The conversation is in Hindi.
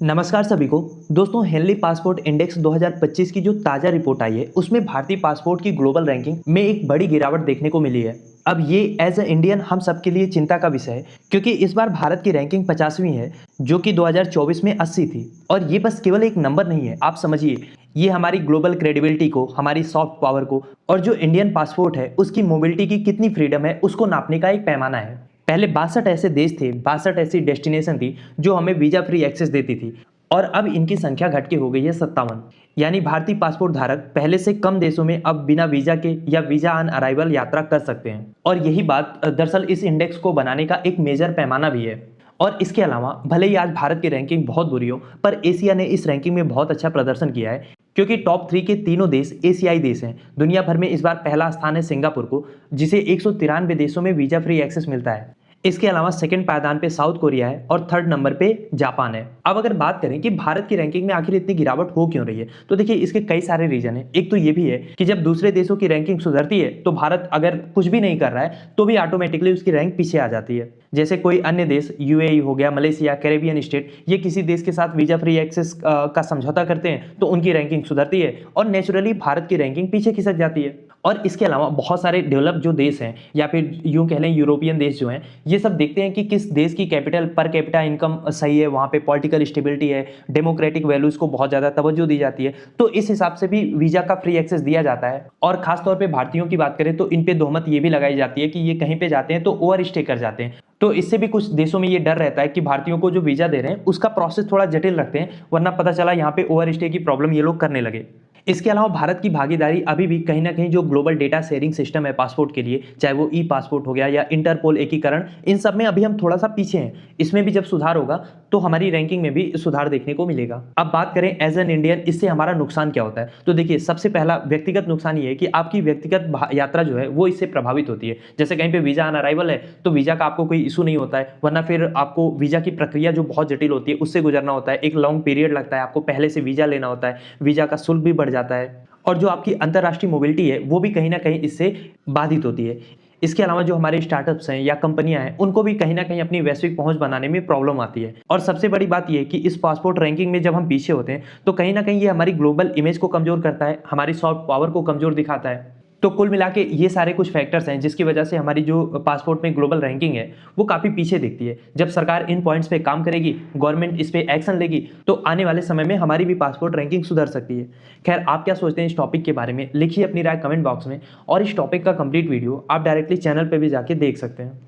नमस्कार सभी को। दोस्तों, हेनली पासपोर्ट इंडेक्स 2025 की जो ताज़ा रिपोर्ट आई है उसमें भारतीय पासपोर्ट की ग्लोबल रैंकिंग में एक बड़ी गिरावट देखने को मिली है। अब ये एज अ इंडियन हम सबके लिए चिंता का विषय है, क्योंकि इस बार भारत की रैंकिंग 50वीं है, जो कि 2024 में 80 थी। और ये बस केवल एक नंबर नहीं है, आप समझिए, ये हमारी ग्लोबल क्रेडिबिलिटी को, हमारी सॉफ्ट पावर को और जो इंडियन पासपोर्ट है उसकी मोबिलिटी की कितनी फ्रीडम है उसको नापने का एक पैमाना है। पहले 62 ऐसे देश थे, 62 ऐसी डेस्टिनेशन थी जो हमें वीजा फ्री एक्सेस देती थी, और अब इनकी संख्या घट के हो गई है 57। यानी भारतीय पासपोर्ट धारक पहले से कम देशों में अब बिना वीजा के या वीजा ऑन अराइवल यात्रा कर सकते हैं। और यही बात दरअसल इस इंडेक्स को बनाने का एक मेजर पैमाना भी है। और इसके अलावा भले ही आज भारत की रैंकिंग बहुत बुरी हो, पर एशिया ने इस रैंकिंग में बहुत अच्छा प्रदर्शन किया है, क्योंकि टॉप 3 के तीनों देश एशियाई देश हैं। दुनिया भर में इस बार पहला स्थान है सिंगापुर को, जिसे 193 देशों में वीजा फ्री एक्सेस मिलता है। इसके अलावा सेकंड पायदान पे साउथ कोरिया है और थर्ड नंबर पे जापान है। अब अगर बात करें कि भारत की रैंकिंग में आखिर इतनी गिरावट हो क्यों रही है, तो देखिए इसके कई सारे रीजन है। एक तो ये भी है कि जब दूसरे देशों की रैंकिंग सुधरती है तो भारत अगर कुछ भी नहीं कर रहा है तो भी ऑटोमेटिकली उसकी रैंक पीछे आ जाती है। जैसे कोई अन्य देश, यूएई हो गया, मलेशिया, कैरेबियन स्टेट, ये किसी देश के साथ वीजा फ्री एक्सेस का समझौता करते हैं तो उनकी रैंकिंग सुधरती है और नेचुरली भारत की रैंकिंग पीछे खिसक जाती है। और इसके अलावा बहुत सारे डेवलप जो देश हैं, या फिर यूं कह लें यूरोपियन देश जो हैं, ये सब देखते हैं कि किस देश की कैपिटल पर कैपिटा इनकम सही है, वहाँ पे पॉलिटिकल स्टेबिलिटी है, डेमोक्रेटिक वैल्यूज़ को बहुत ज़्यादा तवज्जो दी जाती है, तो इस हिसाब से भी वीज़ा का फ्री एक्सेस दिया जाता है। और खासतौर पर भारतीयों की बात करें तो इन पे तोहमत ये भी लगाई जाती है कि ये कहीं पर जाते हैं तो ओवर स्टे कर जाते हैं। तो इससे भी कुछ देशों में ये डर रहता है कि भारतीयों को जो वीज़ा दे रहे हैं उसका प्रोसेस थोड़ा जटिल रखते हैं, वरना पता चला यहाँ पे ओवर स्टे की प्रॉब्लम ये लोग करने लगे। इसके अलावा भारत की भागीदारी अभी भी कहीं ना कहीं जो ग्लोबल डेटा शेयरिंग सिस्टम है पासपोर्ट के लिए, चाहे वो ई पासपोर्ट हो गया या इंटरपोल एकीकरण, इन सब में अभी हम थोड़ा सा पीछे हैं। इसमें भी जब सुधार होगा तो हमारी रैंकिंग में भी सुधार देखने को मिलेगा। अब बात करें एज एन इंडियन इससे हमारा नुकसान क्या होता है, तो देखिए सबसे पहला व्यक्तिगत नुकसान ये है कि आपकी व्यक्तिगत यात्रा जो है वो इससे प्रभावित होती है। जैसे कहीं पे वीजा ऑन अराइवल है तो वीजा का आपको कोई इशू नहीं होता है, वरना फिर आपको वीजा की प्रक्रिया जो बहुत जटिल होती है उससे गुजरना होता है, एक लॉन्ग पीरियड लगता है, आपको पहले से वीजा लेना होता है, वीजा का शुल्क भी बढ़ जाता है, और जो आपकी अंतर्राष्ट्रीय मोबिलिटी है वो भी कहीं ना कहीं इससे बाधित होती है। इसके अलावा जो हमारे स्टार्टअप्स हैं या कंपनियां हैं उनको भी कहीं ना कहीं अपनी वैश्विक पहुंच बनाने में प्रॉब्लम आती है। और सबसे बड़ी बात यह है कि इस पासपोर्ट रैंकिंग में जब हम पीछे होते हैं तो कहीं ना कहीं ये हमारी ग्लोबल इमेज को कमजोर करता है, हमारी सॉफ्ट पावर को कमजोर दिखाता है। तो कुल मिला के ये सारे कुछ फैक्टर्स हैं जिसकी वजह से हमारी जो पासपोर्ट में ग्लोबल रैंकिंग है वो काफ़ी पीछे दिखती है। जब सरकार इन पॉइंट्स पे काम करेगी, गवर्नमेंट इस पे एक्शन लेगी, तो आने वाले समय में हमारी भी पासपोर्ट रैंकिंग सुधर सकती है। खैर, आप क्या सोचते हैं इस टॉपिक के बारे में, लिखिए अपनी राय कमेंट बॉक्स में। और इस टॉपिक का कंप्लीट वीडियो आप डायरेक्टली चैनल पर भी जाके देख सकते हैं।